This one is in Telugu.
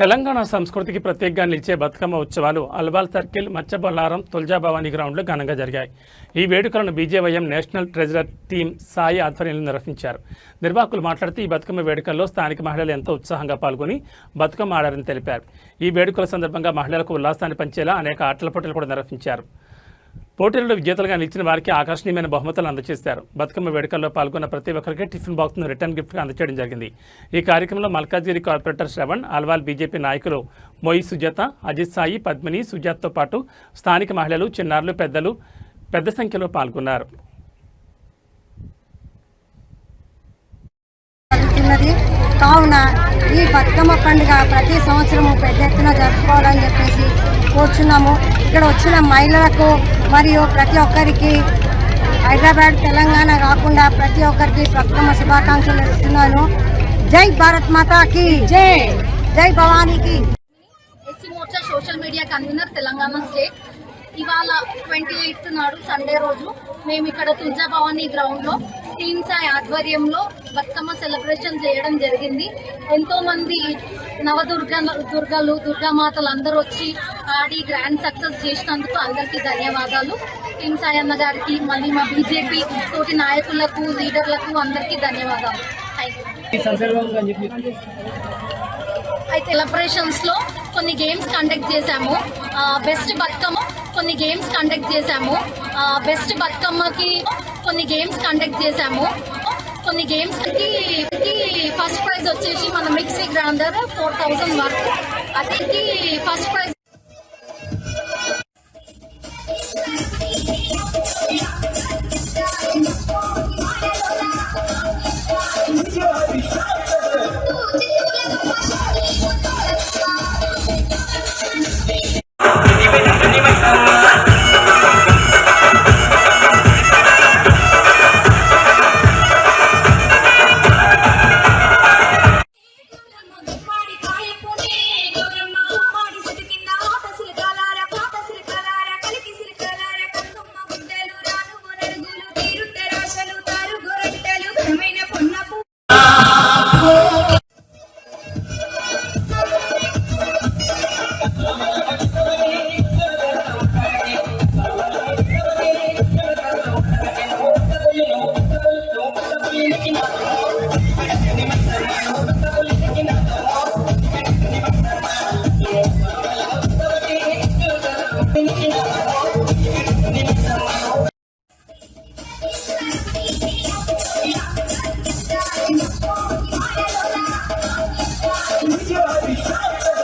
తెలంగాణ సంస్కృతికి ప్రత్యేకంగా నిలిచే బతుకమ్మ ఉత్సవాలు అల్వాల్ సర్కిల్ మచ్చబొల్లారం తుల్జాభవానీ గ్రౌండ్లో ఘనంగా జరిగాయి. ఈ వేడుకలను BJYM national treasurer team Sai ఆధ్వర్యంలో నిర్వహించారు. నిర్వాహకులు మాట్లాడుతూ ఈ బతుకమ్మ వేడుకల్లో స్థానిక మహిళలు ఎంతో ఉత్సాహంగా పాల్గొని బతుకమ్మ ఆడారని తెలిపారు. ఈ వేడుకల సందర్భంగా మహిళలకు ఉల్లాసాన్ని పంచేలా అనేక ఆటల పోటీలు కూడా నిర్వహించారు. పోటీలలో విజేతలుగా నిలిచిన వారికి ఆకర్షణీయమైన బహుమతులు అందజేశారు. బతుకమ్మ వేడుకల్లో పాల్గొన్న ప్రతి ఒక్కరికి టిఫిన్ బాక్స్ను రిటర్న్ గిఫ్ట్గా అందజేయడం జరిగింది. ఈ కార్యక్రమంలో మల్కాజ్గిరి కార్పొరేటర్ శ్రవణ్, అల్వాల్ బీజేపీ నాయకులు మొయి సుజాత, అజిత్ సాయి, పద్మిని, సుజాత్తో పాటు స్థానిక మహిళలు, చిన్నారులు, పెద్దలు పెద్ద సంఖ్యలో పాల్గొన్నారు. కావున ఈ బతుకమ్మ పండుగ ప్రతి సంవత్సరము పెద్ద ఎత్తున జరుపుకోవాలని చెప్పేసి కోరుచున్నాము. ఇక్కడ వచ్చిన మహిళలకు మరియు ప్రతి ఒక్కరికి హైదరాబాద్ తెలంగాణ కాకుండా ప్రతి ఒక్కరికి బతుకమ్మ శుభాకాంక్షలు ఇస్తున్నాను. జై భారత్ మాతాకి జై, జై భవానీకి. SC Morcha social media convener Telangana state. ఇవాళ 28th నాడు సండే రోజు మేము ఇక్కడ తుల్జాభవానీ గ్రౌండ్లో టీమ్ సాయి ఆధ్వర్యంలో బతుకమ్మ సెలబ్రేషన్ చేయడం జరిగింది. ఎంతో మంది దుర్గలు దుర్గామాతలు అందరూ వచ్చి ఆడి గ్రాండ్ సక్సెస్ చేసినందుకు అందరికీ ధన్యవాదాలు. టీమ్ సాయి అన్న గారికి, మళ్ళీ మా బీజేపీ తోటి నాయకులకు, లీడర్లకు అందరికీ ధన్యవాదాలు. అయితే సెలబ్రేషన్స్ లో కొన్ని గేమ్స్ కండక్ట్ చేశాము. బెస్ట్ బతుకమ్మ కొన్ని గేమ్స్ కండక్ట్ చేశాము. బెస్ట్ బతుకమ్మకి కొన్ని గేమ్స్ కండక్ట్ చేశాము. కొన్ని గేమ్స్ కి ఫస్ట్ ప్రైజ్ వచ్చేసి మన మిక్సీ గ్రైండర్ 4000 వరకు. అతనికి ఫస్ట్ ప్రైజ్